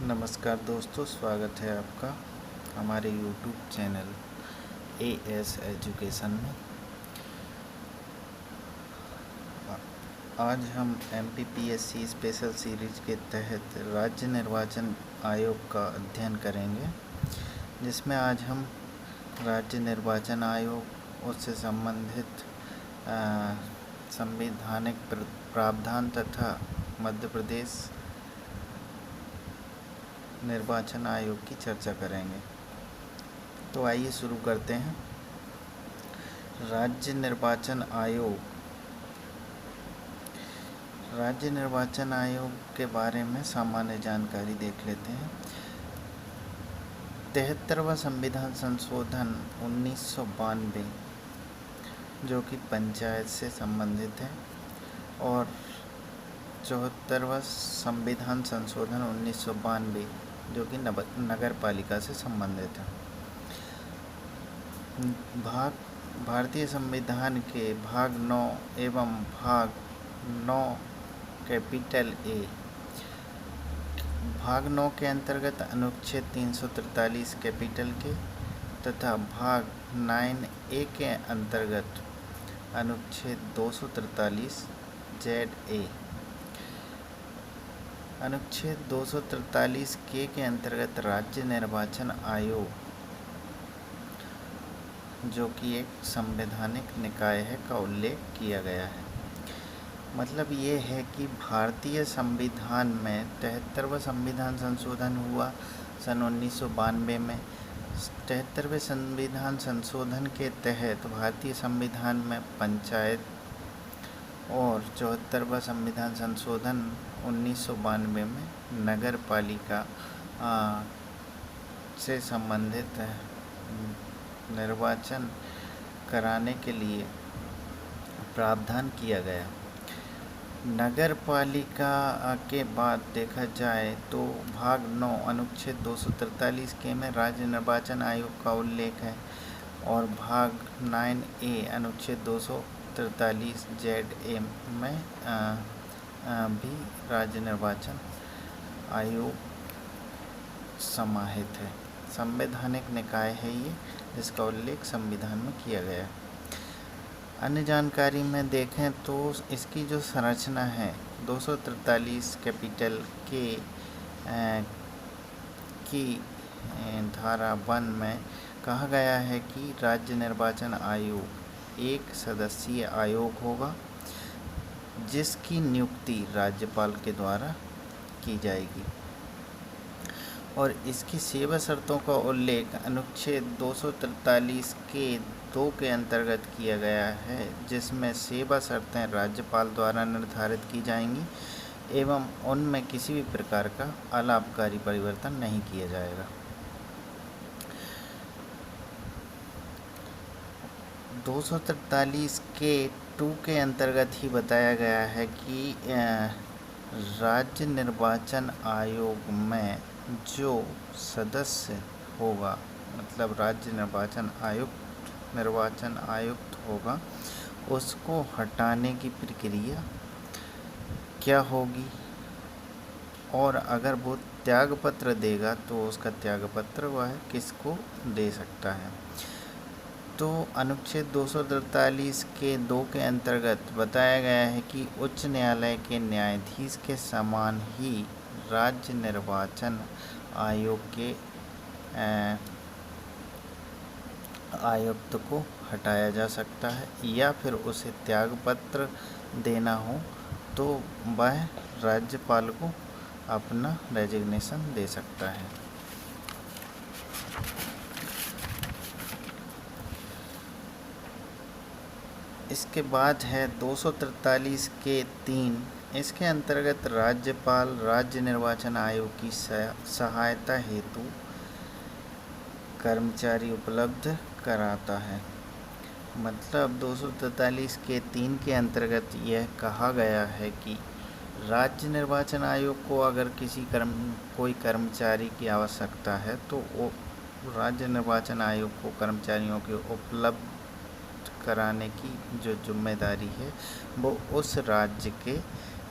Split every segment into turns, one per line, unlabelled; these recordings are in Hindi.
नमस्कार दोस्तों, स्वागत है आपका हमारे YouTube चैनल एएस एजुकेशन में। आज हम MPPSC स्पेशल सीरीज के तहत राज्य निर्वाचन आयोग का अध्ययन करेंगे, जिसमें आज हम राज्य निर्वाचन आयोग, उससे संबंधित संवैधानिक प्रावधान तथा मध्य प्रदेश निर्वाचन आयोग की चर्चा करेंगे। तो आइए शुरू करते हैं। राज्य निर्वाचन आयोग के बारे में सामान्य जानकारी देख लेते हैं। 73वां संविधान संशोधन 1992 जो कि पंचायत से संबंधित है, और 74वां संविधान संशोधन 1992 जो कि नगर पालिका से संबंधित है। भारतीय संविधान के भाग 9 एवं भाग 9 कैपिटल ए, भाग 9 के अंतर्गत अनुच्छेद 343 कैपिटल के तथा भाग 9A के अंतर्गत अनुच्छेद 243 ZA। अनुच्छेद 243 के अंतर्गत राज्य निर्वाचन आयोग, जो कि एक संवैधानिक निकाय है, का उल्लेख किया गया है। मतलब ये है कि भारतीय संविधान में 73वां संविधान संशोधन हुआ सन 1992 में। 73वें संविधान संशोधन के तहत भारतीय संविधान में पंचायत, और 74वां संविधान संशोधन 1992 में नगर पालिका से संबंधित निर्वाचन कराने के लिए प्रावधान किया गया। नगर पालिका के बाद देखा जाए तो भाग 9 अनुच्छेद 243 के में राज्य निर्वाचन आयोग का उल्लेख है, और भाग 9A अनुच्छेद 243 ZA में भी राज्य निर्वाचन आयोग समाहित है। संवैधानिक निकाय है ये, जिसका उल्लेख संविधान में किया गया है। अन्य जानकारी में देखें तो इसकी जो संरचना है 243 कैपिटल के की धारा 1 में कहा गया है कि राज्य निर्वाचन आयोग एक सदस्यीय आयोग होगा, जिसकी नियुक्ति राज्यपाल के द्वारा की जाएगी, और इसकी सेवा शर्तों का उल्लेख अनुच्छेद 243 के 2 के अंतर्गत किया गया है, जिसमें सेवा शर्तें राज्यपाल द्वारा निर्धारित की जाएंगी एवं उनमें किसी भी प्रकार का अलाभकारी परिवर्तन नहीं किया जाएगा। 243 के 2 के अंतर्गत ही बताया गया है कि राज्य निर्वाचन आयोग में जो सदस्य होगा, मतलब राज्य निर्वाचन आयुक्त होगा, उसको हटाने की प्रक्रिया क्या होगी, और अगर वो त्यागपत्र देगा तो उसका त्यागपत्र वह किसको दे सकता है। तो अनुच्छेद 243 के 2 के अंतर्गत बताया गया है कि उच्च न्यायालय के न्यायाधीश के समान ही राज्य निर्वाचन आयोग के आयुक्त को हटाया जा सकता है, या फिर उसे त्यागपत्र देना हो तो वह राज्यपाल को अपना रेजिग्नेशन दे सकता है। इसके बाद है 243 के 3। इसके अंतर्गत राज्यपाल राज्य निर्वाचन आयोग की सहायता हेतु कर्मचारी उपलब्ध कराता है। मतलब 243 के 3 के अंतर्गत यह कहा गया है कि राज्य निर्वाचन आयोग को अगर कोई कर्मचारी की आवश्यकता है तो वो राज्य निर्वाचन आयोग को कर्मचारियों के उपलब्ध कराने की जो जिम्मेदारी है वो उस राज्य के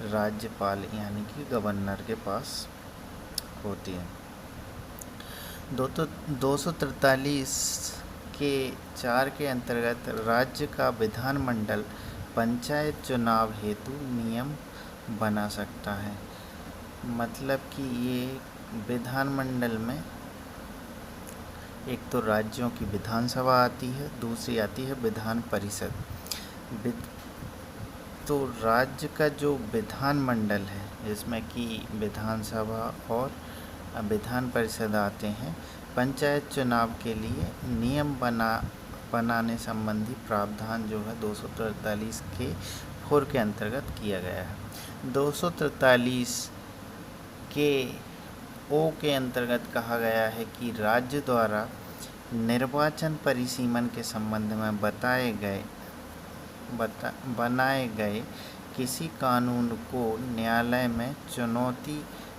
राज्यपाल यानी कि गवर्नर के पास होती है। 243 के 4 के अंतर्गत राज्य का विधानमंडल पंचायत चुनाव हेतु नियम बना सकता है। मतलब कि ये विधानमंडल में एक तो राज्यों की विधानसभा आती है, दूसरी आती है विधान परिषद। तो राज्य का जो विधानमंडल है, जिसमें कि विधानसभा और विधान परिषद आते हैं, पंचायत चुनाव के लिए नियम बनाने संबंधी प्रावधान जो है 243 के 4 के अंतर्गत किया गया है। 243 के ओ के अंतर्गत कहा गया है कि राज्य द्वारा निर्वाचन परिसीमन के संबंध में बनाए गए किसी कानून को न्यायालय में चुनौती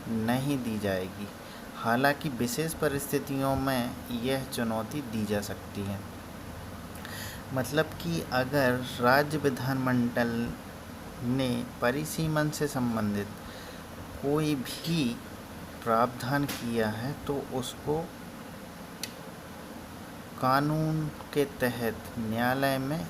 नहीं दी जाएगी। हालांकि विशेष परिस्थितियों में यह चुनौती दी जा सकती है। मतलब कि अगर राज्य विधानमंडल ने परिसीमन से संबंधित कोई भी प्रावधान किया है तो उसको कानून के तहत न्यायालय में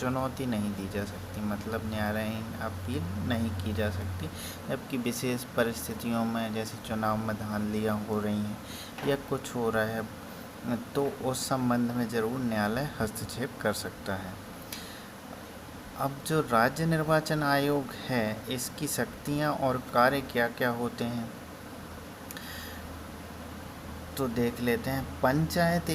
चुनौती नहीं दी जा सकती, मतलब न्यायालयीन अपील नहीं की जा सकती। जबकि विशेष परिस्थितियों में जैसे चुनाव में धांधलियाँ हो रही हैं या कुछ हो रहा है तो उस संबंध में ज़रूर न्यायालय हस्तक्षेप कर सकता है। अब जो राज्य निर्वाचन आयोग है, इसकी शक्तियाँ और कार्य क्या क्या होते हैं तो देख लेते हैं। पंचायत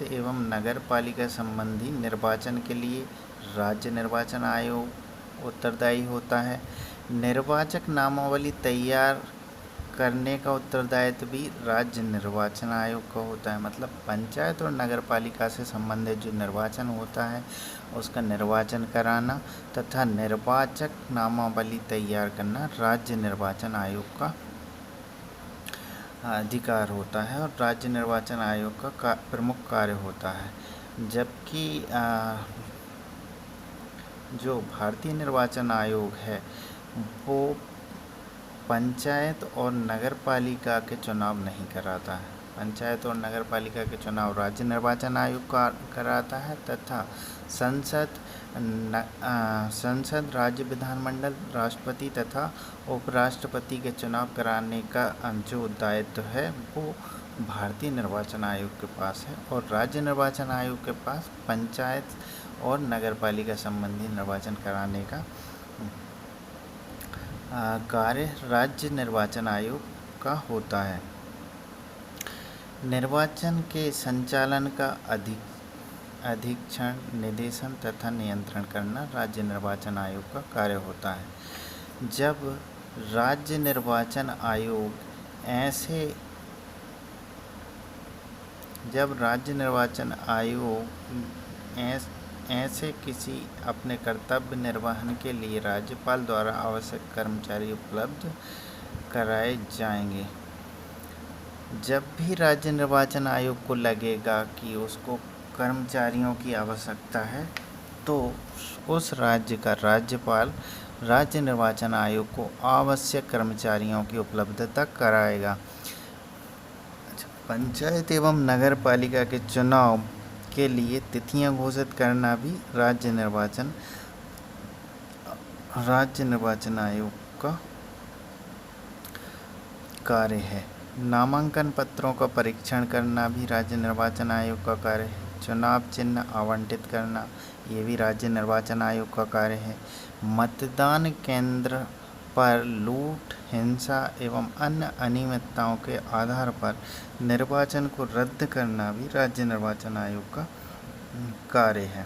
एवं नगर पालिका संबंधी निर्वाचन के लिए राज्य निर्वाचन आयोग उत्तरदायी होता है। निर्वाचक नामावली तैयार करने का उत्तरदायित्व भी राज्य निर्वाचन आयोग का होता है। मतलब पंचायत और नगर पालिका से संबंधित जो निर्वाचन होता है उसका निर्वाचन कराना तथा निर्वाचक नामावली तैयार करना राज्य निर्वाचन आयोग का अधिकार होता है और राज्य निर्वाचन आयोग का प्रमुख कार्य होता है। जबकि जो भारतीय निर्वाचन आयोग है वो पंचायत और नगर पालिका के चुनाव नहीं कराता है। पंचायत और नगर पालिका के चुनाव राज्य निर्वाचन आयोग कराता है तथा संसद, राज्य विधानमंडल, राष्ट्रपति तथा उपराष्ट्रपति के चुनाव कराने का जो दायित्व है वो भारतीय निर्वाचन आयोग के पास है। और राज्य निर्वाचन आयोग के पास पंचायत और नगर पालिका संबंधी निर्वाचन कराने का कार्य राज्य निर्वाचन आयोग का होता है। निर्वाचन के संचालन का अधीक्षण, निर्देशन तथा नियंत्रण करना राज्य निर्वाचन आयोग का कार्य होता है। जब राज्य निर्वाचन आयोग ऐसे किसी अपने कर्तव्य निर्वहन के लिए राज्यपाल द्वारा आवश्यक कर्मचारी उपलब्ध कराए जाएंगे। जब भी राज्य निर्वाचन आयोग को लगेगा कि उसको कर्मचारियों की आवश्यकता है तो उस राज्य का राज्यपाल राज्य निर्वाचन आयोग को आवश्यक कर्मचारियों की उपलब्धता कराएगा। पंचायत एवं नगर पालिका के चुनाव के लिए तिथियां घोषित करना भी राज्य निर्वाचन आयोग का कार्य है। नामांकन पत्रों का परीक्षण करना भी राज्य निर्वाचन आयोग का कार्य है। चुनाव चिन्ह आवंटित करना ये भी राज्य निर्वाचन आयोग का कार्य है। मतदान केंद्र पर लूट, हिंसा एवं अन्य अनियमितताओं के आधार पर निर्वाचन को रद्द करना भी राज्य निर्वाचन आयोग का कार्य है।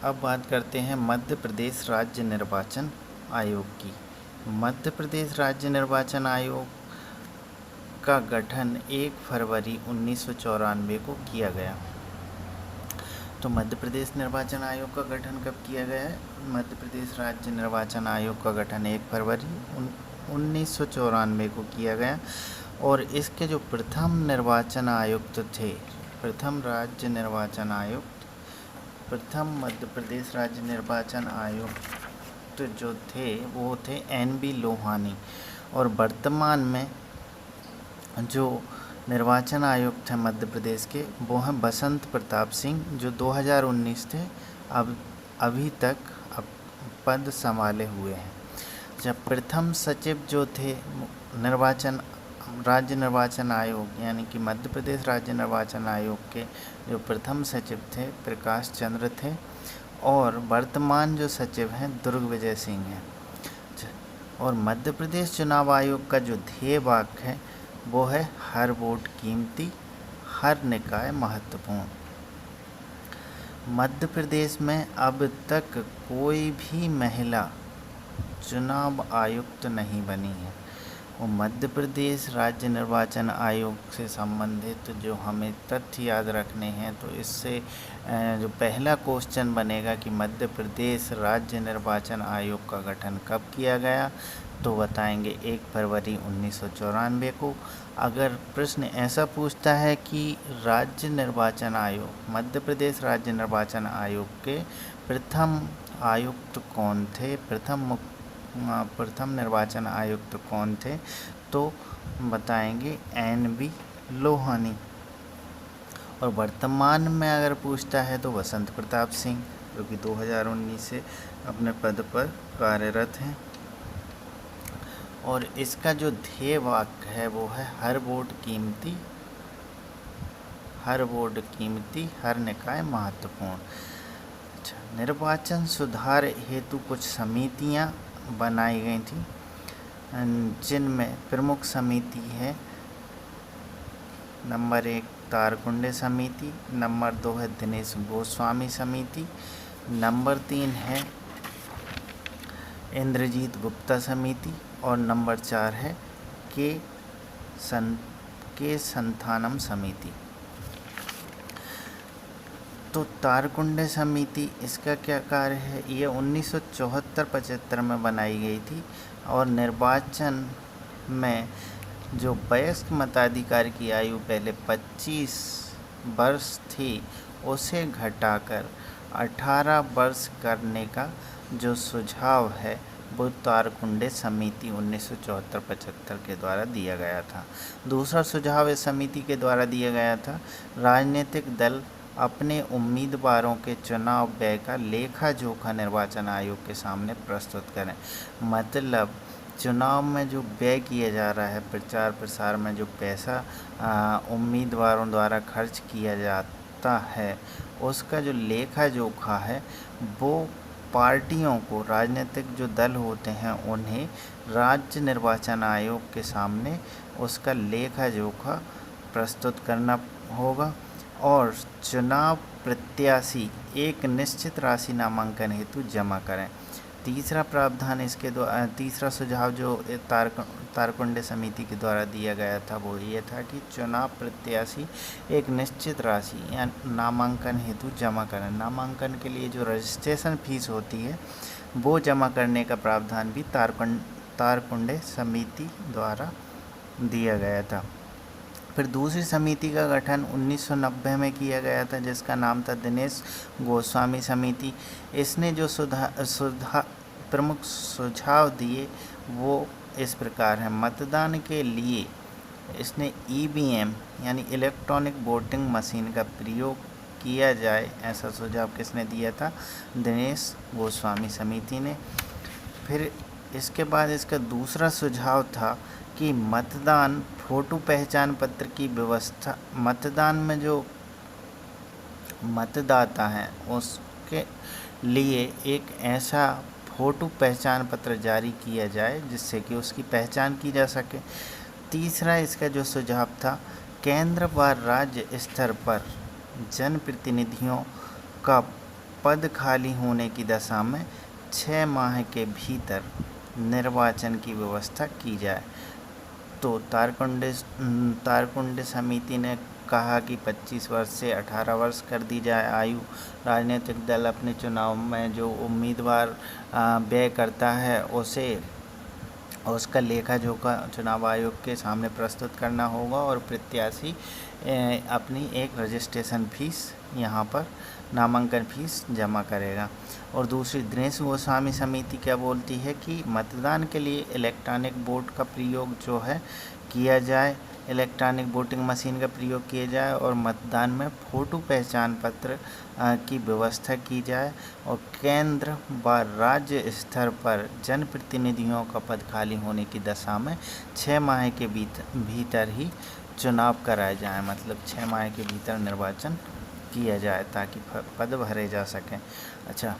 अब बात करते हैं मध्य प्रदेश राज्य निर्वाचन आयोग की। मध्य प्रदेश राज्य निर्वाचन आयोग का गठन 1 फरवरी 1994 को किया गया। तो मध्य प्रदेश निर्वाचन आयोग का गठन कब किया गया है? मध्य प्रदेश राज्य निर्वाचन आयोग का गठन 1 फरवरी 1994 को किया गया और इसके जो प्रथम निर्वाचन आयुक्त थे, प्रथम राज्य निर्वाचन आयुक्त प्रथम मध्य प्रदेश राज्य निर्वाचन आयुक्त जो थे वो थे NB लोहानी, और वर्तमान में जो निर्वाचन आयुक्त हैं मध्य प्रदेश के वो हैं बसंत प्रताप सिंह, जो 2019 थे, अब अभी तक पद संभाले हुए हैं। जब प्रथम सचिव जो थे राज्य निर्वाचन आयोग यानी कि मध्य प्रदेश राज्य निर्वाचन आयोग के जो प्रथम सचिव थे प्रकाश चंद्र थे, और वर्तमान जो सचिव हैं दुर्गविजय सिंह हैं। और मध्य प्रदेश चुनाव आयोग का जो ध्येय वाक्य है वो है हर वोट कीमती, हर निकाय महत्वपूर्ण। मध्य प्रदेश में अब तक कोई भी महिला चुनाव आयुक्त नहीं बनी है। और मध्य प्रदेश राज्य निर्वाचन आयोग से संबंधित जो हमें तथ्य याद रखने हैं, तो इससे जो पहला क्वेश्चन बनेगा कि मध्य प्रदेश राज्य निर्वाचन आयोग का गठन कब किया गया, तो बताएंगे 1 फरवरी 1994 को। अगर प्रश्न ऐसा पूछता है कि राज्य निर्वाचन आयोग मध्य प्रदेश राज्य निर्वाचन आयोग के प्रथम आयुक्त कौन थे, प्रथम निर्वाचन आयुक्त कौन थे, तो बताएंगे NB लोहानी। और वर्तमान में अगर पूछता है तो बसंत प्रताप सिंह, जो कि 2019 से अपने पद पर कार्यरत हैं। और इसका जो ध्येय वाक्य है वो है हर वोट कीमती, हर निकाय महत्वपूर्ण। निर्वाचन सुधार हेतु कुछ समितियां बनाई गई थी, जिनमें प्रमुख समिति है नंबर 1 तारकुंडे समिति, नंबर 2 है दिनेश गोस्वामी समिति, नंबर 3 है इंद्रजीत गुप्ता समिति, और नंबर 4 है के संथानम समिति। तो तारकुंडे समिति इसका क्या कार्य है, ये 1974-75 में बनाई गई थी, और निर्वाचन में जो वयस्क मताधिकार की आयु पहले 25 वर्ष थी उसे घटाकर 18 वर्ष करने का जो सुझाव है वो तारकुंडे समिति 1974-75 के द्वारा दिया गया था। दूसरा सुझाव इस समिति के द्वारा दिया गया था, राजनीतिक दल अपने उम्मीदवारों के चुनाव व्यय का लेखा जोखा निर्वाचन आयोग के सामने प्रस्तुत करें। मतलब चुनाव में जो व्यय किया जा रहा है, प्रचार प्रसार में जो पैसा उम्मीदवारों द्वारा खर्च किया जाता है, उसका जो लेखा जोखा है वो पार्टियों को, राजनीतिक जो दल होते हैं उन्हें राज्य निर्वाचन आयोग के सामने उसका लेखा जोखा प्रस्तुत करना होगा। और चुनाव प्रत्याशी एक निश्चित राशि नामांकन हेतु जमा करें। तीसरा प्रावधान इसके द्वारा, तीसरा सुझाव जो तारकुंडे समिति के द्वारा दिया गया था वो ये था कि चुनाव प्रत्याशी एक निश्चित राशि या नामांकन हेतु जमा करें। नामांकन के लिए जो रजिस्ट्रेशन फीस होती है वो जमा करने का प्रावधान भी तारकुंडे समिति द्वारा दिया गया था। फिर दूसरी समिति का गठन 1990 में किया गया था, जिसका नाम था दिनेश गोस्वामी समिति। इसने जो प्रमुख सुझाव दिए वो इस प्रकार हैं। मतदान के लिए इसने EVM यानी इलेक्ट्रॉनिक वोटिंग मशीन का प्रयोग किया जाए, ऐसा सुझाव किसने दिया था, दिनेश गोस्वामी समिति ने। फिर इसके बाद इसका दूसरा सुझाव था कि मतदान फोटो पहचान पत्र की व्यवस्था, मतदान में जो मतदाता हैं उसके लिए एक ऐसा फोटो पहचान पत्र जारी किया जाए जिससे कि उसकी पहचान की जा सके। तीसरा इसका जो सुझाव था, केंद्र व राज्य स्तर पर जनप्रतिनिधियों का पद खाली होने की दशा में 6 माह के भीतर निर्वाचन की व्यवस्था की जाए। तो तारकुंडे समिति ने कहा कि 25 वर्ष से 18 वर्ष कर दी जाए आयु। राजनीतिक दल अपने चुनाव में जो उम्मीदवार व्यय करता है उसे उसका लेखा जोखा चुनाव आयोग के सामने प्रस्तुत करना होगा, और प्रत्याशी अपनी एक रजिस्ट्रेशन फीस यहाँ पर नामांकन फीस जमा करेगा। और दूसरी दिनेश गोस्वामी समिति क्या बोलती है कि मतदान के लिए इलेक्ट्रॉनिक वोट का प्रयोग जो है किया जाए, इलेक्ट्रॉनिक वोटिंग मशीन का प्रयोग किया जाए और मतदान में फ़ोटो पहचान पत्र की व्यवस्था की जाए और केंद्र व राज्य स्तर पर जनप्रतिनिधियों का पद खाली होने की दशा में 6 माह के भीतर ही चुनाव कराए जाए, मतलब 6 माह के भीतर निर्वाचन किया जाए ताकि पद भरे जा सकें। अच्छा,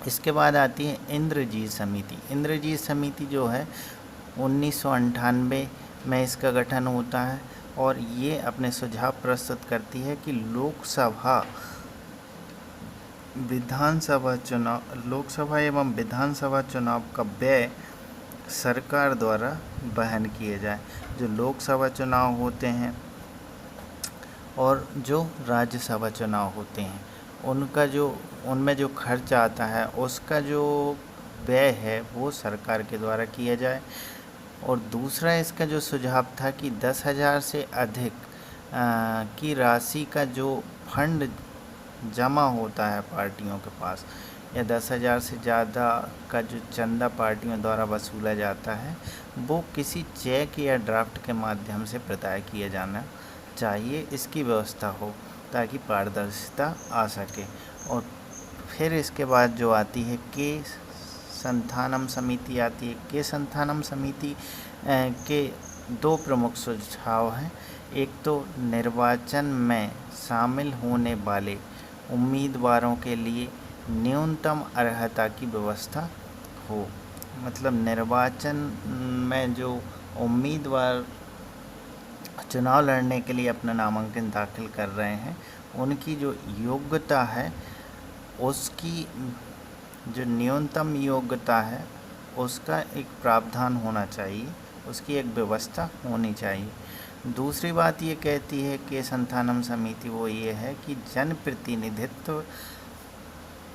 इसके बाद आती है इंद्रजीत समिति। इंद्रजीत समिति जो है 1998 में इसका गठन होता है और ये अपने सुझाव प्रस्तुत करती है कि लोकसभा एवं विधानसभा चुनाव का व्यय सरकार द्वारा वहन किए जाए। जो लोकसभा चुनाव होते हैं और जो राज्यसभा चुनाव होते हैं उनमें जो खर्च आता है उसका जो व्यय है वो सरकार के द्वारा किया जाए। और दूसरा इसका जो सुझाव था कि 10,000 से अधिक की राशि का जो फंड जमा होता है पार्टियों के पास या 10,000 से ज़्यादा का जो चंदा पार्टियों द्वारा वसूला जाता है वो किसी चेक या ड्राफ्ट के माध्यम से प्रदाय किया जाना चाहिए, इसकी व्यवस्था हो ताकि पारदर्शिता आ सके। और फिर इसके बाद जो आती है के संथानम समिति आती है। के संथानम समिति के 2 प्रमुख सुझाव हैं। एक तो निर्वाचन में शामिल होने वाले उम्मीदवारों के लिए न्यूनतम अर्हता की व्यवस्था हो, मतलब निर्वाचन में जो उम्मीदवार चुनाव लड़ने के लिए अपना नामांकन दाखिल कर रहे हैं उनकी जो योग्यता है उसकी जो न्यूनतम योग्यता है उसका एक प्रावधान होना चाहिए, उसकी एक व्यवस्था होनी चाहिए। दूसरी बात ये कहती है कि संथानम समिति वो ये है कि जनप्रतिनिधित्व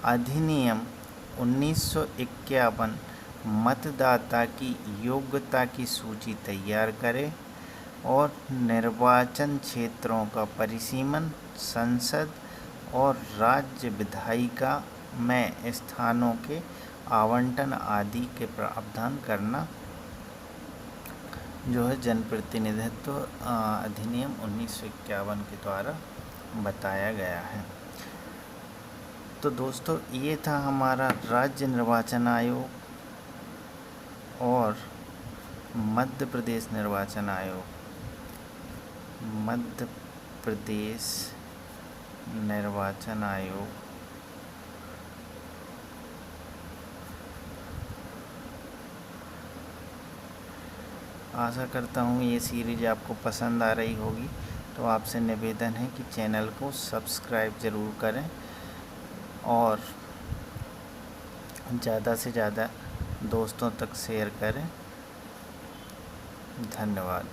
अधिनियम 1951 मतदाता की योग्यता की सूची तैयार करे और निर्वाचन क्षेत्रों का परिसीमन संसद और राज्य विधायिका में स्थानों के आवंटन आदि के प्रावधान करना जो है जनप्रतिनिधित्व अधिनियम 1951 के द्वारा बताया गया है। तो दोस्तों ये था हमारा राज्य निर्वाचन आयोग और मध्य प्रदेश निर्वाचन आयोग, मध्य प्रदेश निर्वाचन आयोग आशा करता हूँ ये सीरीज आपको पसंद आ रही होगी। तो आपसे निवेदन है कि चैनल को सब्सक्राइब ज़रूर करें और ज़्यादा से ज़्यादा दोस्तों तक शेयर करें। धन्यवाद।